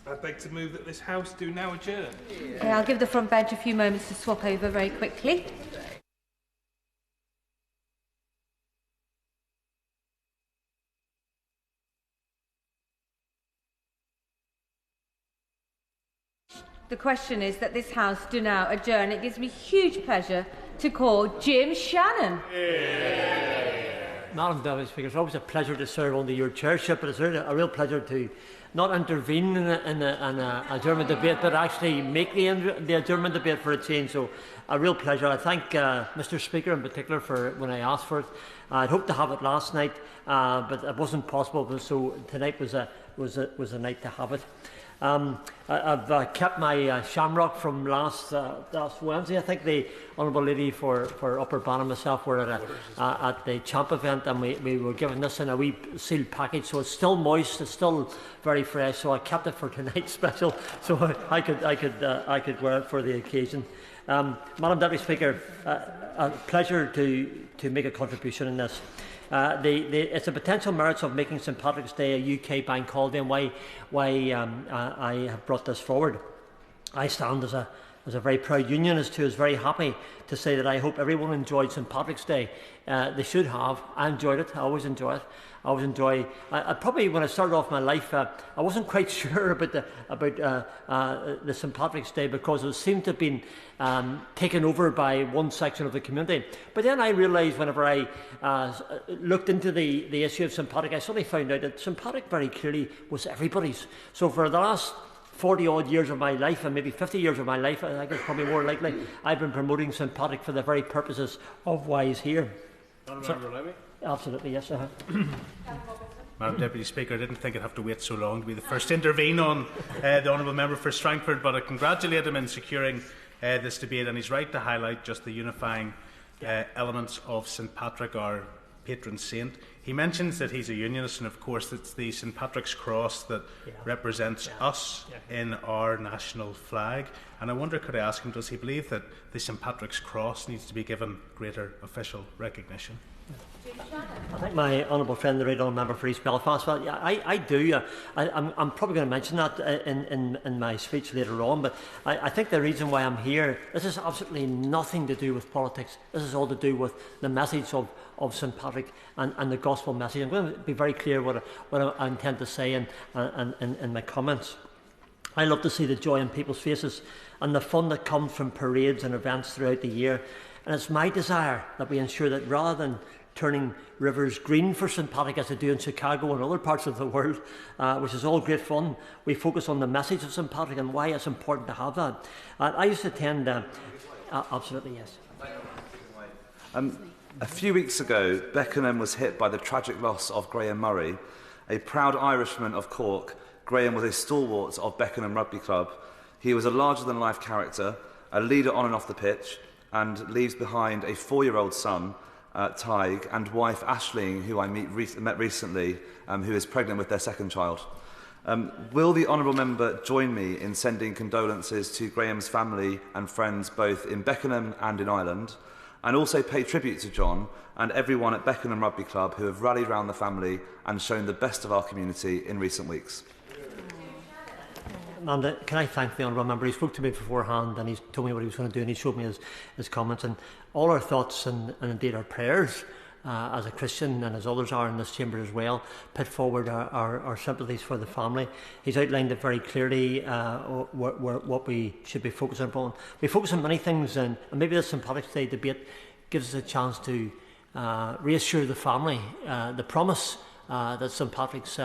I beg to move that this House do now adjourn. Okay, I'll give the front bench a few moments to swap over very quickly. The question is that this House do now adjourn. It gives me huge pleasure to call Jim Shannon. Madam Deputy Speaker, it's always a pleasure to serve under your chairship, but it's a real pleasure to not intervene in an adjournment debate, but actually make the adjournment debate for a change. So, a real pleasure. I thank Mr. Speaker in particular for when I asked for it. I'd hoped to have it last night, but it wasn't possible. So tonight was a night to have it. I've kept my shamrock from last Wednesday. I think the Honourable Lady for Upper Bannon and myself were at the Champ event, and we were given this in a wee sealed package, so it's still moist, it's still very fresh. So I kept it for tonight's special, so I could wear it for the occasion. Madam Deputy Speaker, a pleasure to make a contribution in this. It's the potential merits of making St Patrick's Day a UK bank holiday, and why I have brought this forward. I stand as a very proud Unionist who is very happy to say that I hope everyone enjoyed St Patrick's Day. They should have. I enjoyed it. I always enjoy it. I always enjoy. Probably when I started off my life, I wasn't quite sure about the St Patrick's Day because it seemed to have been taken over by one section of the community. But then I realised whenever I looked into the issue of St Patrick, I suddenly found out that St Patrick very clearly was everybody's. So for the last 40-odd years of my life, and maybe 50 years of my life, I think it's probably more likely, I've been promoting St Patrick for the very purposes of why he's here. Absolutely, yes. Madam Deputy Speaker, I didn't think I'd have to wait so long to be the first to intervene on the Honourable Member for Strangford, but I congratulate him in securing this debate, and he's right to highlight just the unifying elements of St Patrick, our patron saint. He mentions that he's a Unionist, and of course it's the St Patrick's Cross that represents us in our national flag. And I wonder, could I ask him, does he believe that the St Patrick's Cross needs to be given greater official recognition? I think my honourable friend, the Right Honourable Member for East Belfast, well, yeah, I do. I'm probably going to mention that in my speech later on, but I think the reason why I'm here, this is absolutely nothing to do with politics. This is all to do with the message of St Patrick and the gospel message. I'm going to be very clear what I intend to say in my comments. I love to see the joy in people's faces and the fun that comes from parades and events throughout the year. And it's my desire that we ensure that rather than turning rivers green for St Patrick as they do in Chicago and other parts of the world, which is all great fun, we focus on the message of St Patrick and why it's important to have that. I used to attend... absolutely, yes. A few weeks ago, Beckenham was hit by the tragic loss of Graham Murray. A proud Irishman of Cork, Graham was a stalwart of Beckenham Rugby Club. He was a larger-than-life character, a leader on and off the pitch, and leaves behind a 4-year-old son, Tig, and wife Aisling, who I met recently, who is pregnant with their second child. Will the honourable member join me in sending condolences to Graham's family and friends both in Beckenham and in Ireland, and also pay tribute to John and everyone at Beckenham Rugby Club who have rallied round the family and shown the best of our community in recent weeks? Amanda, can I thank the honourable member? He spoke to me beforehand and he's told me what he was going to do, and he showed me his comments, and all our thoughts and indeed our prayers as a Christian and as others are in this chamber as well, put forward our sympathies for the family. He's outlined it very clearly what we should be focusing upon. We focus on many things, and maybe this St Patrick's Day debate gives us a chance to reassure the family the promise that St Patrick's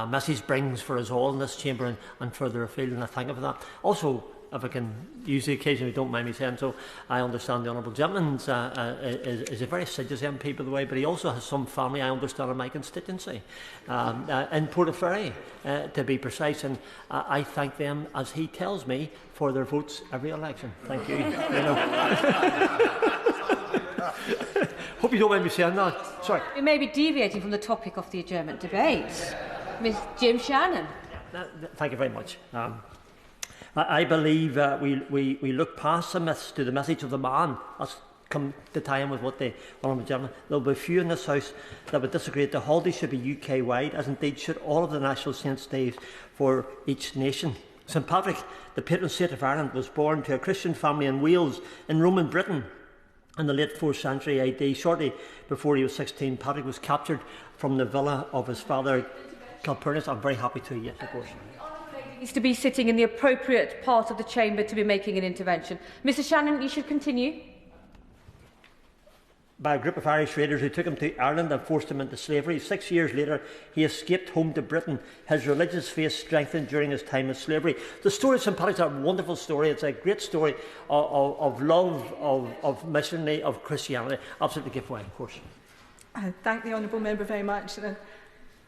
message brings for us all in this chamber and further afield, and I thank him for that. Also, if I can use the occasion, if you don't mind me saying so, I understand the honourable gentleman is a very assiduous MP, by the way, but he also has some family, I understand, in my constituency, in Portaferry, to be precise, and I thank them, as he tells me, for their votes every election. Thank you. Hope you don't mind me saying that. Sorry. We may be deviating from the topic of the adjournment debate. Miss Jim Shannon. Thank you very much. I believe we look past the myths to the message of the man. That's come to tie in with what the honourable gentleman, there will be few in this House that would disagree that the holiday should be UK-wide, as indeed should all of the national saints' days for each nation. St Patrick, the patron saint of Ireland, was born to a Christian family in Wales, in Roman Britain, in the late 4th century AD. Shortly before he was 16, Patrick was captured from the villa of his father, Calpurnius. I'm very happy to, yes, of course. Needs to be sitting in the appropriate part of the chamber to be making an intervention. Mr Shannon, you should continue. By a group of Irish raiders who took him to Ireland and forced him into slavery. 6 years later, he escaped home to Britain. His religious faith strengthened during his time in slavery. The story of St Patrick is a wonderful story. It's a great story of love, of missionary, of Christianity. Absolutely give way, of course. I thank the honourable member very much, and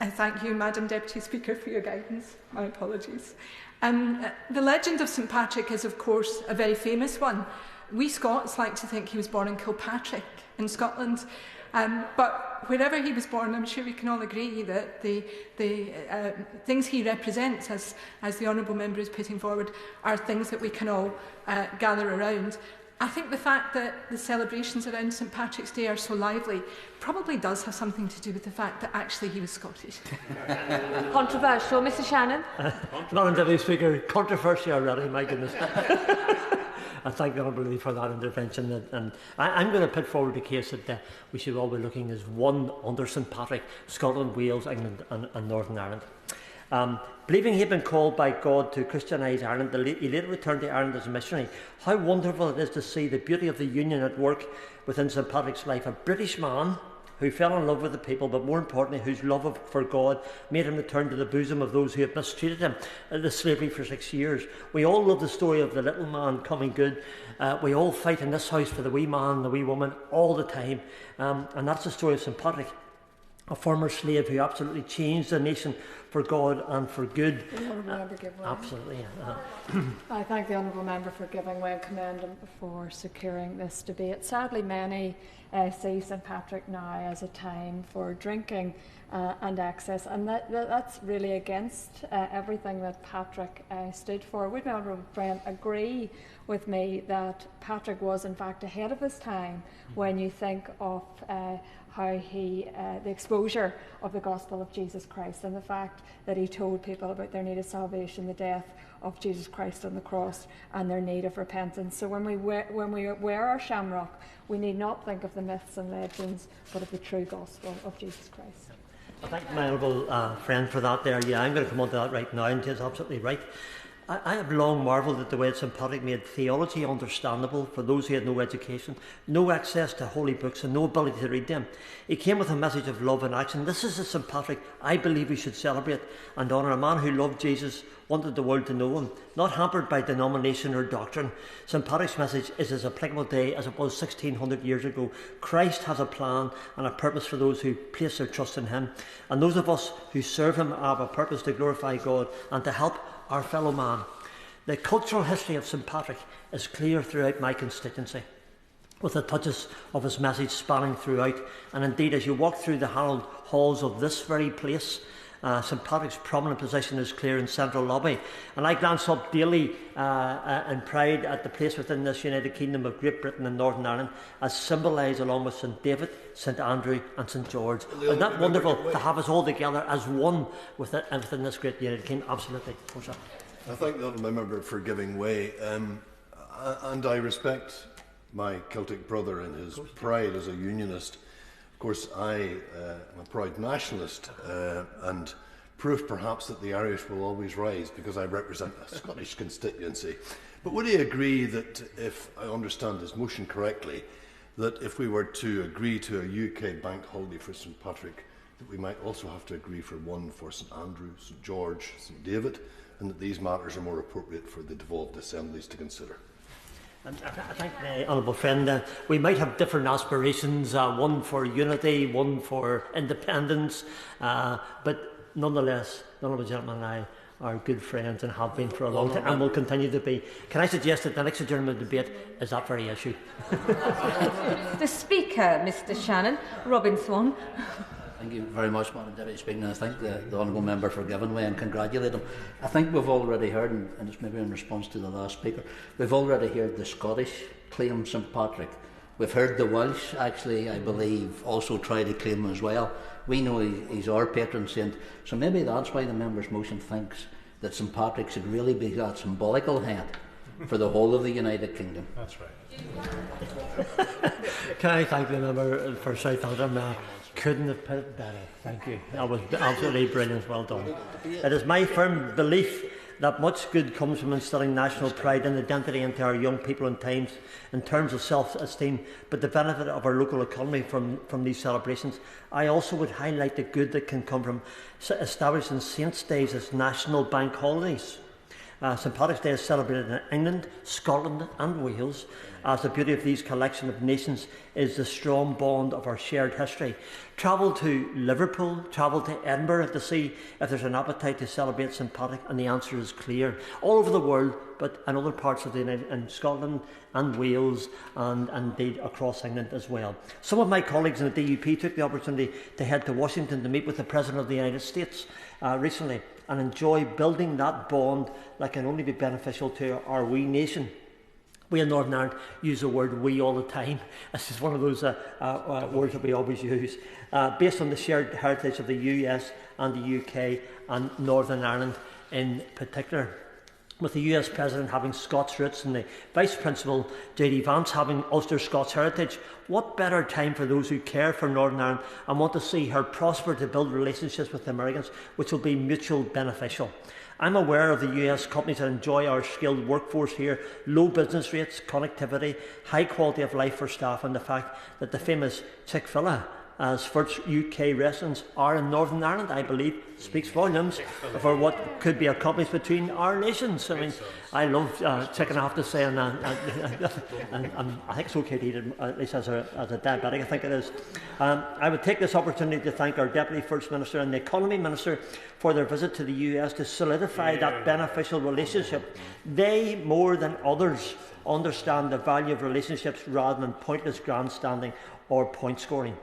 I thank you, Madam Deputy Speaker, for your guidance. My apologies. The legend of St Patrick is, of course, a very famous one. We Scots like to think he was born in Kilpatrick in Scotland, but wherever he was born, I'm sure we can all agree that the things he represents, as the honourable member is putting forward, are things that we can all gather around. I think the fact that the celebrations around St Patrick's Day are so lively probably does have something to do with the fact that actually he was Scottish. Controversial, Mr Shannon. Madam Deputy Speaker, controversy already, my goodness. I thank the Honourable for that intervention, and I'm going to put forward the case that we should all be looking as one under St Patrick, Scotland, Wales, England and Northern Ireland. Believing he had been called by God to Christianise Ireland, he later returned to Ireland as a missionary. How wonderful it is to see the beauty of the union at work within St Patrick's life. A British man who fell in love with the people, but more importantly, whose love for God made him return to the bosom of those who had mistreated him in the slavery for 6 years. We all love the story of the little man coming good. We all fight in this house for the wee man, the wee woman, all the time. And that's the story of St Patrick, a former slave who absolutely changed the nation for God and for good. Absolutely. I thank the honourable member for giving way and commend him for securing this debate. Sadly, many see St Patrick now as a time for drinking and excess, and that's really against everything that Patrick stood for. Would my honourable friend agree with me that Patrick was in fact ahead of his time when you think of how the exposure of the gospel of Jesus Christ and the fact that he told people about their need of salvation, the death of Jesus Christ on the cross, and their need of repentance. So when we wear our shamrock, we need not think of the myths and legends, but of the true gospel of Jesus Christ. I thank my honourable friend for that there. Yeah, I'm going to come on to that right now, and he's absolutely right. I have long marvelled at the way St Patrick made theology understandable for those who had no education, no access to holy books and no ability to read them. He came with a message of love and action. This is the St Patrick I believe we should celebrate and honour, a man who loved Jesus, wanted the world to know him, not hampered by denomination or doctrine. St Patrick's message is as applicable today as it was 1600 years ago. Christ has a plan and a purpose for those who place their trust in him, and those of us who serve him have a purpose to glorify God and to help our fellow man. The cultural history of St Patrick is clear throughout my constituency, with the touches of his message spanning throughout. And indeed, as you walk through the hallowed halls of this very place, St Patrick's prominent position is clear in central lobby. And I glance up daily in pride at the place within this United Kingdom of Great Britain and Northern Ireland as symbolised along with St David, St Andrew and St George. Isn't that wonderful to have us all together as one within this great United Kingdom? Absolutely. I thank the honourable member for giving way, and I respect my Celtic brother in his pride as a Unionist. Of course, I am a proud nationalist, and proof perhaps that the Irish will always rise because I represent a Scottish constituency. But would he agree that, if I understand his motion correctly, that if we were to agree to a UK bank holiday for St Patrick, that we might also have to agree for one for St Andrew, St George, St David, and that these matters are more appropriate for the devolved assemblies to consider? I thank the honourable friend. We might have different aspirations, one for unity, one for independence, but nonetheless, the honourable gentleman and I are good friends and have been for a long time and will continue to be. Can I suggest that the next adjournment debate is that very issue? The Speaker, Mr Shannon, Robin Swan. Thank you very much, Madam Deputy Speaker, and I thank the honourable member for giving way and congratulate him. I think we've already heard, and it's maybe in response to the last speaker, we've already heard the Scottish claim St Patrick, We've heard the Welsh, actually, I believe, also try to claim him as well. We know he's our patron saint, so maybe that's why the member's motion thinks that St Patrick should really be that symbolical head for the whole of the United Kingdom. That's right. Can I thank the member for Southampton? Couldn't have put it better. Thank you. That was absolutely brilliant. Well done. It is my firm belief that much good comes from instilling national pride and identity into our young people in terms of self-esteem, but the benefit of our local economy from these celebrations. I also would highlight the good that can come from establishing Saints' Days as national bank holidays. St Patrick's Day is celebrated in England, Scotland and Wales, as the beauty of these collection of nations is the strong bond of our shared history. Travel to Liverpool, travel to Edinburgh to see if there's an appetite to celebrate St Patrick, and the answer is clear. All over the world, but in other parts of in Scotland and Wales and indeed across England as well. Some of my colleagues in the DUP took the opportunity to head to Washington to meet with the President of the United States recently and enjoy building that bond that can only be beneficial to our wee nation. We in Northern Ireland use the word "we" all the time. This is one of those words that we always use. Based on the shared heritage of the US and the UK and Northern Ireland in particular. With the US President having Scots roots and the Vice Principal J.D. Vance having Ulster Scots heritage, what better time for those who care for Northern Ireland and want to see her prosper to build relationships with the Americans which will be mutually beneficial. I'm aware of the US companies that enjoy our skilled workforce here, low business rates, connectivity, high quality of life for staff, and the fact that the famous Chick-fil-A as first UK residents are in Northern Ireland, I believe, speaks volumes for what could be accomplished between our nations. I mean, I love chicken, I have to say, and I think it's okay to eat it, at least as a diabetic, I think it is. I would take this opportunity to thank our Deputy First Minister and the Economy Minister for their visit to the US to solidify that beneficial relationship. They, more than others, understand the value of relationships rather than pointless grandstanding or point scoring.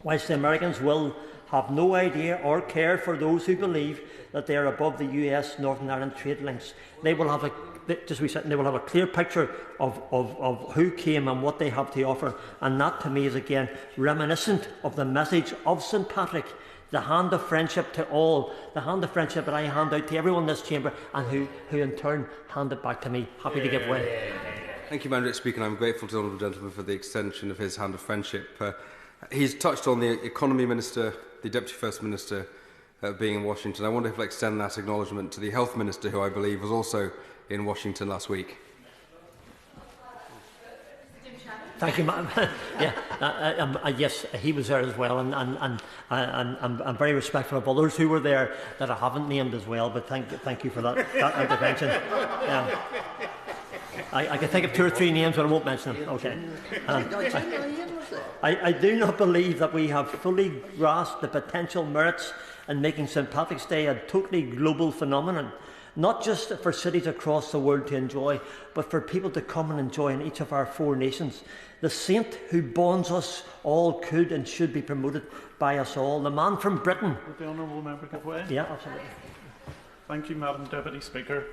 Whilst the Americans will have no idea or care for those who believe that they are above the US Northern Ireland trade links, they will have a clear picture of who came and what they have to offer, and that to me is again reminiscent of the message of St Patrick, the hand of friendship to all, the hand of friendship that I hand out to everyone in this chamber and who in turn hand it back to me. Happy to give way. Thank you, Madam Speaker. I'm grateful to the Honourable Gentleman for the extension of his hand of friendship. He's touched on the Economy Minister, the Deputy First Minister being in Washington. I wonder if I'll extend that acknowledgement to the Health Minister, who I believe was also in Washington last week. Thank you, Madam. Yes, he was there as well, and I'm very respectful of others who were there that I haven't named as well, but thank you for that intervention. I can think of 2 or 3 names, but I won't mention them. Okay. I do not believe that we have fully grasped the potential merits in making St Patrick's Day a totally global phenomenon, not just for cities across the world to enjoy, but for people to come and enjoy in each of our 4 nations. The saint who bonds us all could and should be promoted by us all. The man from Britain. Would the honourable member give way? Yeah, absolutely. Thank you, Madam Deputy Speaker.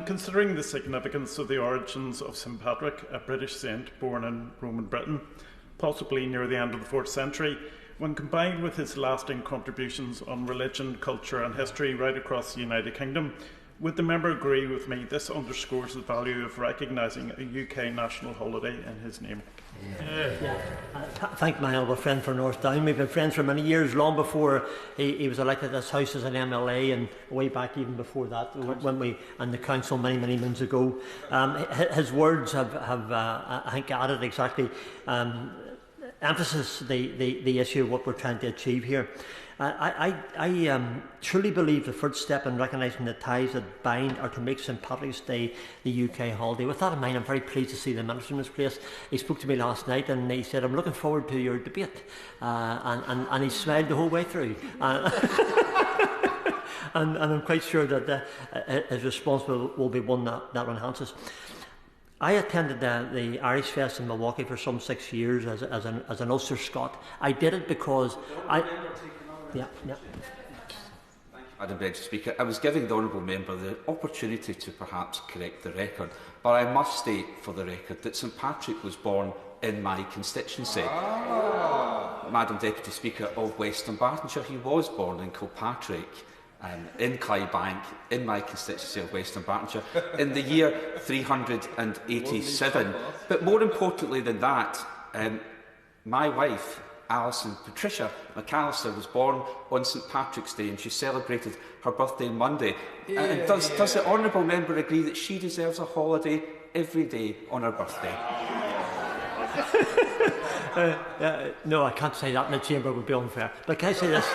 Considering the significance of the origins of St Patrick, a British saint born in Roman Britain, possibly near the end of the 4th century, when combined with his lasting contributions on religion, culture and history right across the United Kingdom, would the member agree with me this underscores the value of recognising a UK national holiday in his name? Thank my elder friend for North Down. We've been friends for many years, long before he was elected to this House as an MLA, and way back even before that, when we and the council many moons ago. His words have I think added exactly emphasis the issue of what we're trying to achieve here. I truly believe the first step in recognising the ties that bind are to make St Patrick's Day the UK holiday. With that in mind, I'm very pleased to see the Minister in this place. He spoke to me last night and he said, "I'm looking forward to your debate," and he smiled the whole way through. And I'm quite sure that his response will be one that enhances. I attended the Irish Fest in Milwaukee for some 6 years as an Ulster Scot. I did it because Madam Deputy Speaker, I was giving the Honourable Member the opportunity to perhaps correct the record, but I must state for the record that St Patrick was born in my constituency. Madam Deputy Speaker, of Western Bartonshire. He was born in Kilpatrick, in Clydebank, in my constituency of Western Bartonshire, in the year 387. But more importantly than that, my wife, Alison Patricia McAllister, was born on St Patrick's Day, and she celebrated her birthday on Monday. And does the honourable member agree that she deserves a holiday every day on her birthday? No, I can't say that in the chamber, would be unfair. But can I say this?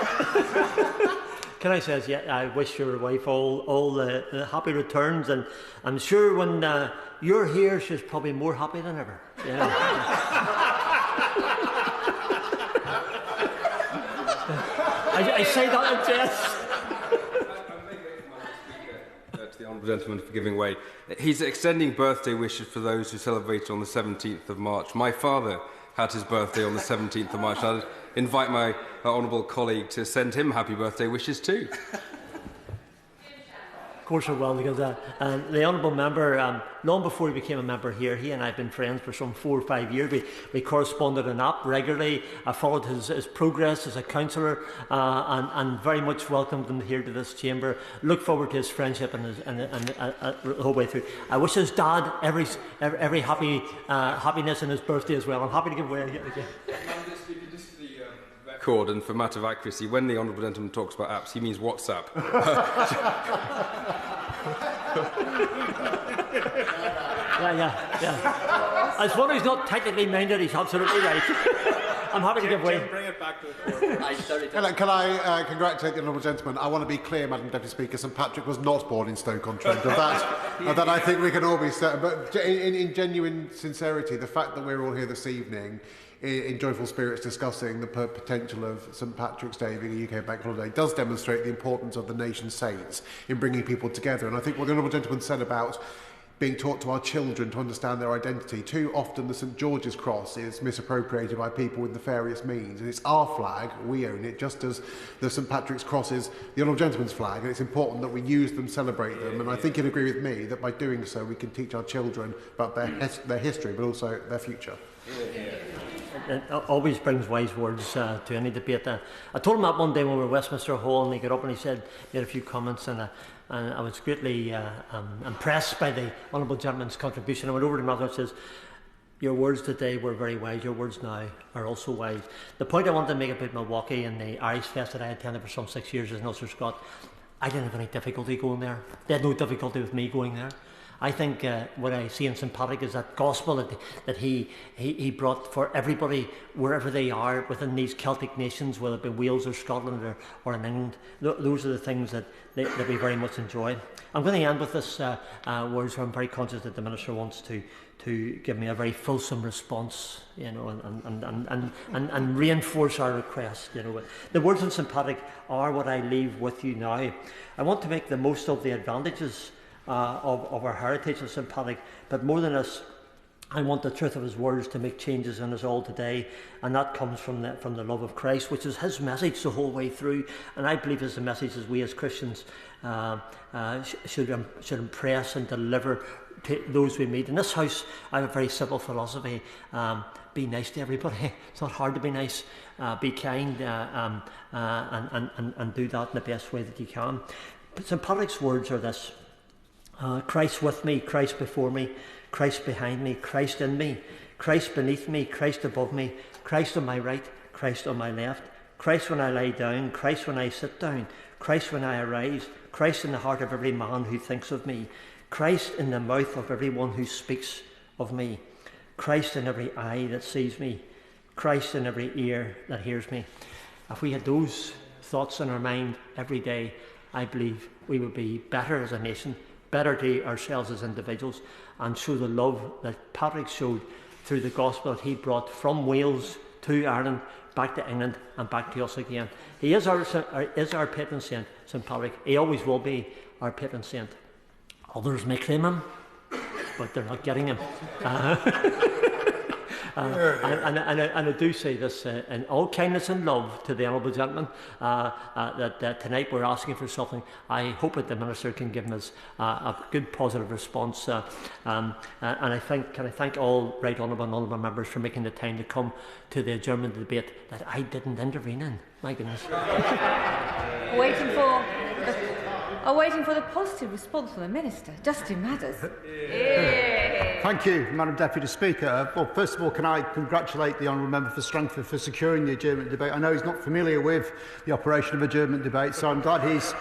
Can I say this? Yeah, I wish your wife all the happy returns, and I'm sure when you're here, she's probably more happy than ever. You know? I say that in jest. To the honourable gentleman for giving way. He's extending birthday wishes for those who celebrate on the 17th of March. My father had his birthday on the 17th of March. I'd invite my honourable colleague to send him happy birthday wishes too. Of course I will, because the honourable member, long before he became a member here, he and I have been friends for some 4 or 5 years. We corresponded on app regularly. I followed his progress as a councillor, and very much welcomed him here to this chamber. Look forward to his friendship and the whole way through. I wish his dad every happiness in his birthday as well. I'm happy to give way again. And for matter of accuracy, when the honourable gentleman talks about apps, he means WhatsApp. Yeah. As one who's not technically minded, he's absolutely right. I'm happy to give way. Bring it back to the floor. Can I congratulate the honourable gentleman? I want to be clear, Madam Deputy Speaker, St Patrick was not born in Stoke-on-Trent. Of that I think we can all be certain. But in genuine sincerity, the fact that we're all here this evening in joyful spirits discussing the potential of St Patrick's Day being a UK bank holiday does demonstrate the importance of the nation's saints in bringing people together. And I think what the honourable gentleman said about being taught to our children to understand their identity. Too often the St George's Cross is misappropriated by people with nefarious means, and it's our flag, we own it, just as the St Patrick's Cross is the honourable gentleman's flag, and it's important that we use them, celebrate them, and I think you'd agree with me that by doing so we can teach our children about their history, but also their future. It always brings wise words to any debate. I told him that one day when we were at Westminster Hall, and he got up and he made a few comments, and I was greatly impressed by the honourable gentleman's contribution. I went over to him and says, "Your words today were very wise. Your words now are also wise." The point I wanted to make about Milwaukee and the Irish Fest that I attended for some 6 years as an Ulster Scot, I didn't have any difficulty going there. They had no difficulty with me going there. I think what I see in St Patrick is that gospel that he brought for everybody, wherever they are within these Celtic nations, whether it be Wales or Scotland or in England. Those are the things that we very much enjoy. I'm going to end with this words where I'm very conscious that the Minister wants to give me a very fulsome response, you know, and reinforce our request. You know, the words in St Patrick are what I leave with you now. I want to make the most of the advantages of our heritage of St Patrick, but more than this, I want the truth of his words to make changes in us all today, and that comes from the love of Christ, which is his message the whole way through, and I believe is the message as we as Christians should impress and deliver to those we meet. In this house, I have a very simple philosophy: be nice to everybody. It's not hard to be nice. Be kind, and do that in the best way that you can. But St Patrick's words are this: Christ with me, Christ before me, Christ behind me, Christ in me, Christ beneath me, Christ above me, Christ on my right, Christ on my left, Christ when I lie down, Christ when I sit down, Christ when I arise, Christ in the heart of every man who thinks of me, Christ in the mouth of every one who speaks of me, Christ in every eye that sees me, Christ in every ear that hears me. If we had those thoughts in our mind every day, I believe we would be better as a nation, better to ourselves as individuals, and show the love that Patrick showed through the gospel that he brought from Wales to Ireland, back to England and back to us again. He is our patron saint, St Patrick. He always will be our patron saint. Others may claim him, but they're not getting him. And I do say this in all kindness and love to the honourable gentleman, that tonight we're asking for something. I hope that the Minister can give us a good positive response. And I thank all right honourable members for making the time to come to the adjournment debate that I didn't intervene in. My goodness. Waiting for the positive response from the Minister. Justin Matters. Thank you, Madam Deputy Speaker. Well, first of all, can I congratulate the Honourable Member for Strangford for securing the adjournment debate. I know he's not familiar with the operation of adjournment debate, so I'm glad he's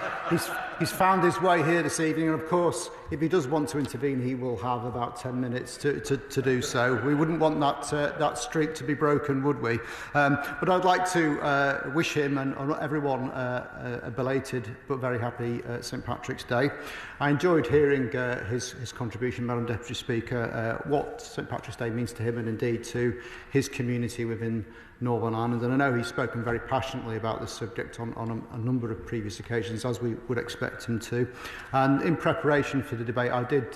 found his way here this evening. And of course, if he does want to intervene, he will have about 10 minutes to do so. We wouldn't want that streak to be broken, would we? But I'd like to wish him and everyone a belated but very happy St Patrick's Day. I enjoyed hearing his contribution, Madam Deputy Speaker, what St Patrick's Day means to him and indeed to his community within Northern Ireland. And I know he's spoken very passionately about this subject on a number of previous occasions, as we would expect him to. And in preparation for the debate, I did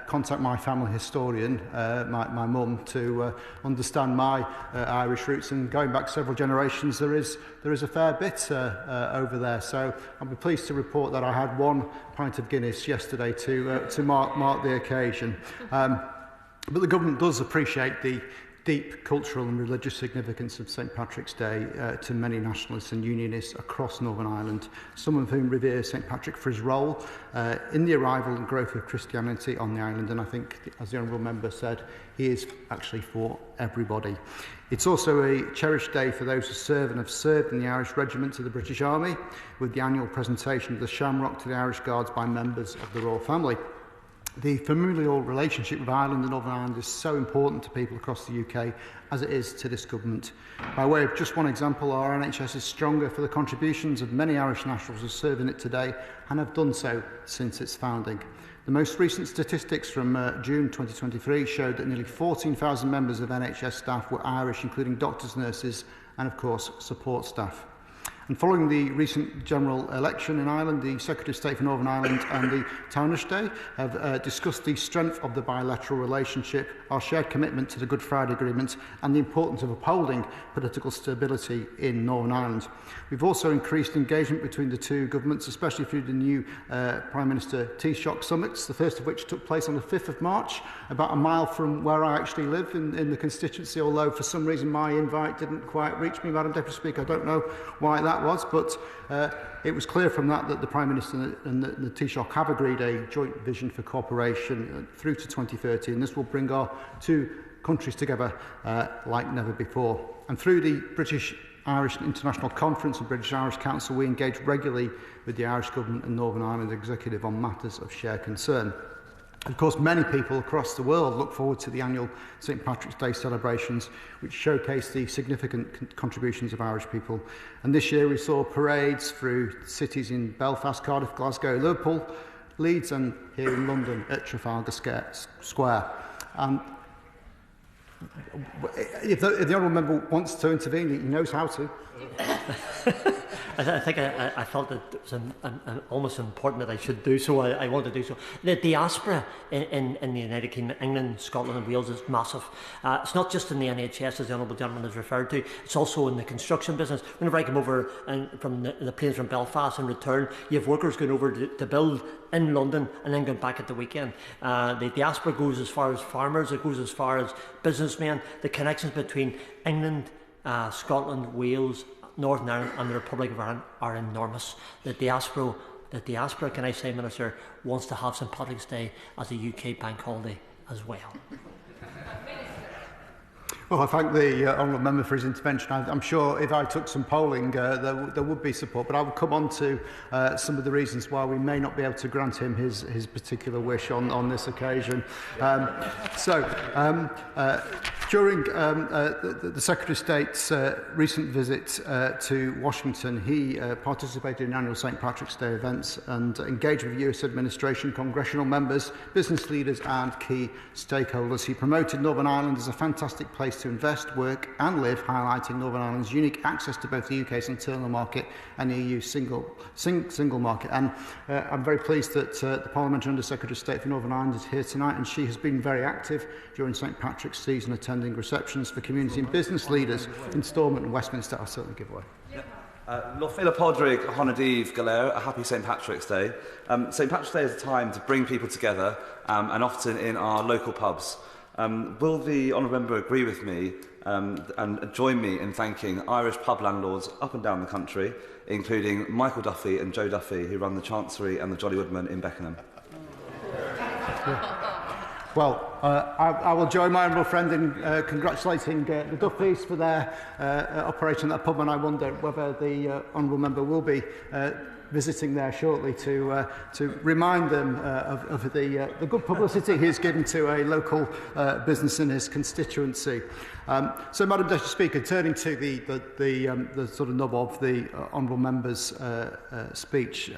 contact my family historian, my mum, to understand my Irish roots, and going back several generations, there is a fair bit over there. So I'll be pleased to report that I had 1 pint of Guinness yesterday to mark the occasion. But the government does appreciate the deep cultural and religious significance of St Patrick's Day to many nationalists and unionists across Northern Ireland, some of whom revere St Patrick for his role in the arrival and growth of Christianity on the island. And I think, as the Honourable Member said, he is actually for everybody. It's also a cherished day for those who serve and have served in the Irish Regiment of the British Army, with the annual presentation of the Shamrock to the Irish Guards by members of the royal family. The familial relationship with Ireland and Northern Ireland is so important to people across the UK as it is to this government. By way of just one example, our NHS is stronger for the contributions of many Irish nationals who serve in it today and have done so since its founding. The most recent statistics from June 2023 showed that nearly 14,000 members of NHS staff were Irish, including doctors, nurses and, of course, support staff. And following the recent general election in Ireland, the Secretary of State for Northern Ireland and the Taoiseach have discussed the strength of the bilateral relationship, our shared commitment to the Good Friday Agreement and the importance of upholding political stability in Northern Ireland. We've also increased engagement between the two governments, especially through the new Prime Minister Taoiseach summits, the first of which took place on the 5th of March, about a mile from where I actually live in the constituency, although for some reason my invite didn't quite reach me, Madam Deputy Speaker. I don't know why that was, but it was clear from that the Prime Minister and the Taoiseach have agreed a joint vision for cooperation through to 2030, and this will bring our two countries together like never before. And through the British-Irish International Conference and British-Irish Council, we engage regularly with the Irish Government and Northern Ireland Executive on matters of shared concern. Of course, many people across the world look forward to the annual St Patrick's Day celebrations, which showcase the significant contributions of Irish people. And this year we saw parades through cities in Belfast, Cardiff, Glasgow, Liverpool, Leeds and here in London at Trafalgar Square. And if the Honourable Member wants to intervene, he knows how to. I think I felt that it was almost important that I should do so. I want to do so. The diaspora in the United Kingdom, England, Scotland and Wales is massive. It's not just in the NHS, as the Honourable Gentleman has referred to. It's also in the construction business. Whenever I come over from the planes from Belfast and return, you have workers going over to build in London and then going back at the weekend. The diaspora goes as far as farmers, it goes as far as businessmen. The connections between England, Scotland, Wales, Northern Ireland and the Republic of Ireland are enormous. The diaspora, can I say, Minister, wants to have St Patrick's Day as a UK bank holiday as well. Well, I thank the Honourable Member for his intervention. I'm sure if I took some polling, there would be support, but I will come on to some of the reasons why we may not be able to grant him his particular wish on this occasion. During the Secretary of State's recent visit to Washington, he participated in annual St Patrick's Day events and engaged with US administration, congressional members, business leaders and key stakeholders. He promoted Northern Ireland as a fantastic place to invest, work and live, highlighting Northern Ireland's unique access to both the UK's internal market and the EU's single market. And I'm very pleased that the Parliamentary Under Secretary of State for Northern Ireland is here tonight, and she has been very active during St Patrick's season, attending attending receptions for community and business leaders in Stormont and Westminster, I'll certainly give way. Lochfila Podrig Honadiv Galer, a happy St Patrick's Day. St Patrick's Day is a time to bring people together, and often in our local pubs. Will the honourable member agree with me and join me in thanking Irish pub landlords up and down the country, including Michael Duffy and Joe Duffy, who run the Chancery and the Jolly Woodman in Beckenham? Well, I will join my honourable friend in congratulating the Duffys for their operation at that pub, and I wonder whether the honourable member will be visiting there shortly to remind them of the good publicity he's given to a local business in his constituency. So, Madam Deputy Speaker, turning to the sort of nub of the honourable member's speech,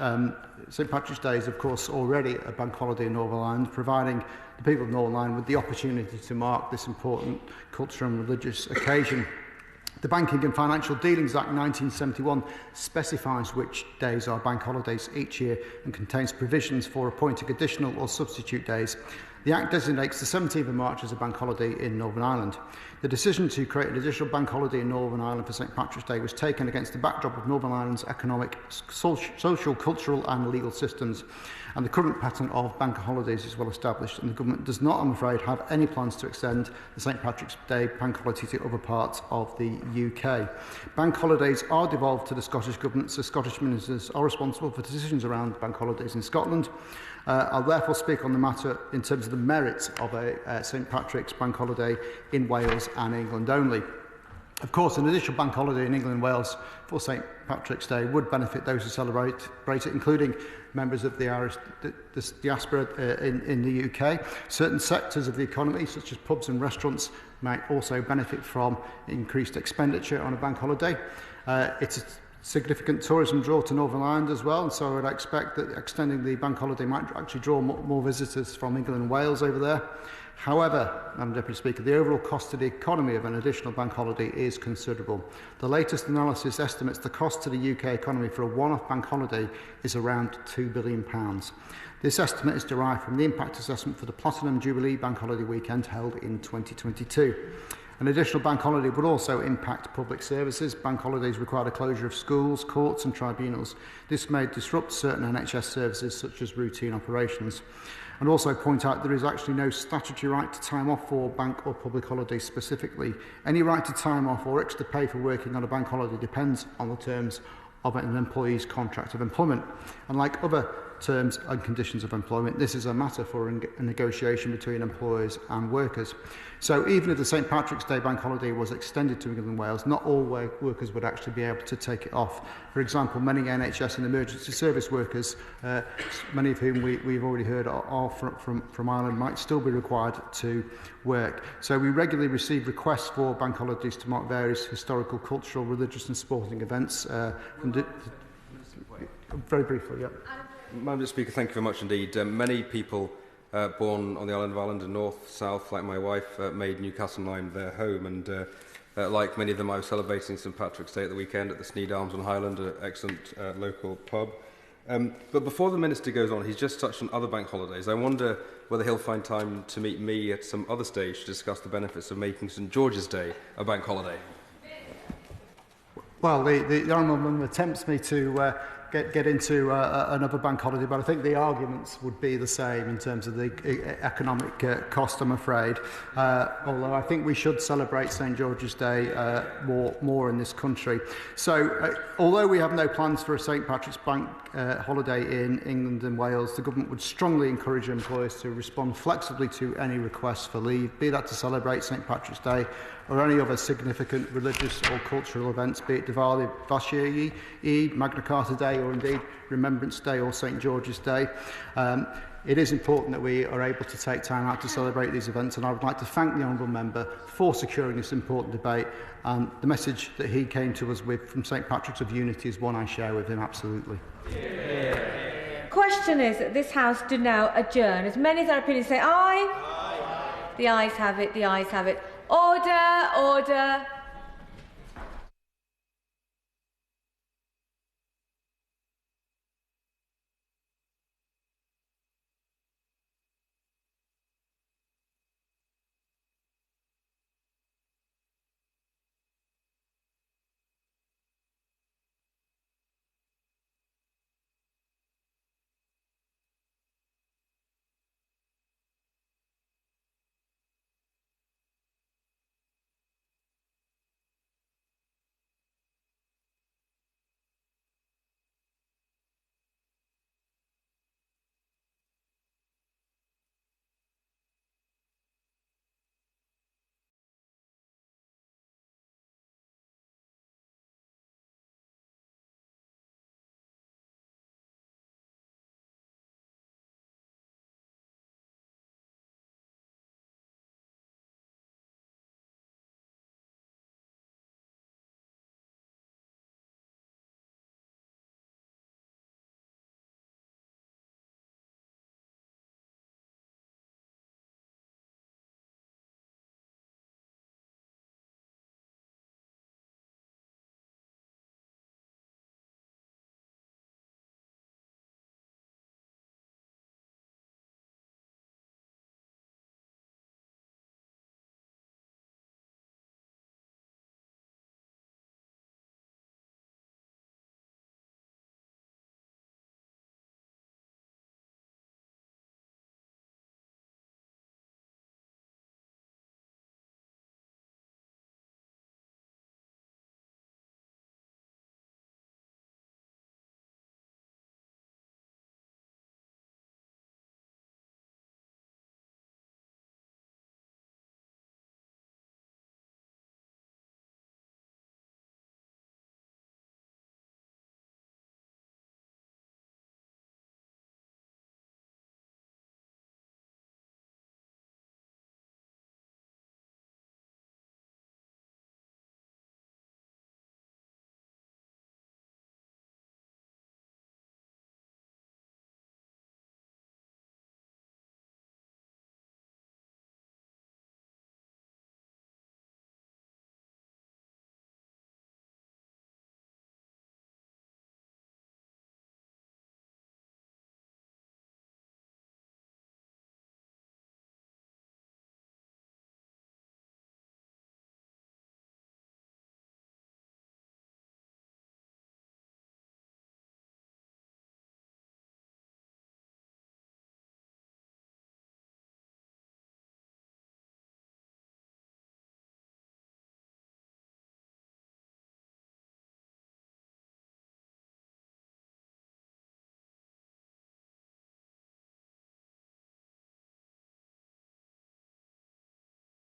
St Patrick's Day is, of course, already a bank holiday in Northern Ireland, providing the people of Northern Ireland with the opportunity to mark this important cultural and religious occasion. The Banking and Financial Dealings Act 1971 specifies which days are bank holidays each year and contains provisions for appointing additional or substitute days. The Act designates the 17th of March as a bank holiday in Northern Ireland. The decision to create an additional bank holiday in Northern Ireland for St Patrick's Day was taken against the backdrop of Northern Ireland's economic, social, cultural and legal systems, and the current pattern of bank holidays is well established, and the government does not, I'm afraid, have any plans to extend the St Patrick's Day bank holiday to other parts of the UK. Bank holidays are devolved to the Scottish Government, so Scottish ministers are responsible for decisions around bank holidays in Scotland. I'll therefore speak on the matter in terms of the merits of a St Patrick's bank holiday in Wales and England only. Of course, an additional bank holiday in England and Wales for St Patrick's Day would benefit those who celebrate it, including members of the Irish diaspora in the UK. Certain sectors of the economy, such as pubs and restaurants, might also benefit from increased expenditure on a bank holiday. It's a significant tourism draw to Northern Ireland as well, and so I would expect that extending the bank holiday might actually draw more visitors from England and Wales over there. However, Madam Deputy Speaker, the overall cost to the economy of an additional bank holiday is considerable. The latest analysis estimates the cost to the UK economy for a one-off bank holiday is around £2 billion. This estimate is derived from the impact assessment for the Platinum Jubilee bank holiday weekend held in 2022. An additional bank holiday would also impact public services. Bank holidays require the closure of schools, courts and tribunals. This may disrupt certain NHS services such as routine operations. And also point out there is actually no statutory right to time off for bank or public holidays specifically. Any right to time off or extra pay for working on a bank holiday depends on the terms of an employee's contract of employment. And like other terms and conditions of employment, this is a matter for a negotiation between employers and workers. So even if the St Patrick's Day bank holiday was extended to England and Wales, not all workers would actually be able to take it off. For example, many NHS and emergency service workers, many of whom we've already heard are from Ireland, might still be required to work. So we regularly receive requests for bank holidays to mark various historical, cultural, religious and sporting events. Very briefly, yeah. Madam Speaker, thank you very much indeed. Many people born on the island of Ireland in north, south, like my wife, made Newcastle Lyme their home, and like many of them, I was celebrating St Patrick's Day at the weekend at the Sneed Arms on Highland, an excellent local pub. But before the Minister goes on, he's just touched on other bank holidays. I wonder whether he'll find time to meet me at some other stage to discuss the benefits of making St George's Day a bank holiday. Well, the honourable member tempts me to get into another bank holiday, but I think the arguments would be the same in terms of the economic cost, I'm afraid. Although I think we should celebrate St George's Day more in this country. So, although we have no plans for a St Patrick's Bank holiday in England and Wales, the government would strongly encourage employers to respond flexibly to any requests for leave, be that to celebrate St Patrick's Day or any other significant religious or cultural events, be it Diwali, Vasakhī, Eid, Magna Carta Day, or indeed Remembrance Day or St George's Day. It is important that we are able to take time out to celebrate these events, and I would like to thank the honourable member for securing this important debate. And the message that he came to us with from St Patrick's of Unity is one I share with him absolutely. Question is that this House do now adjourn. As many as our opinions say aye. Aye. The ayes have it, the ayes have it. Order, order.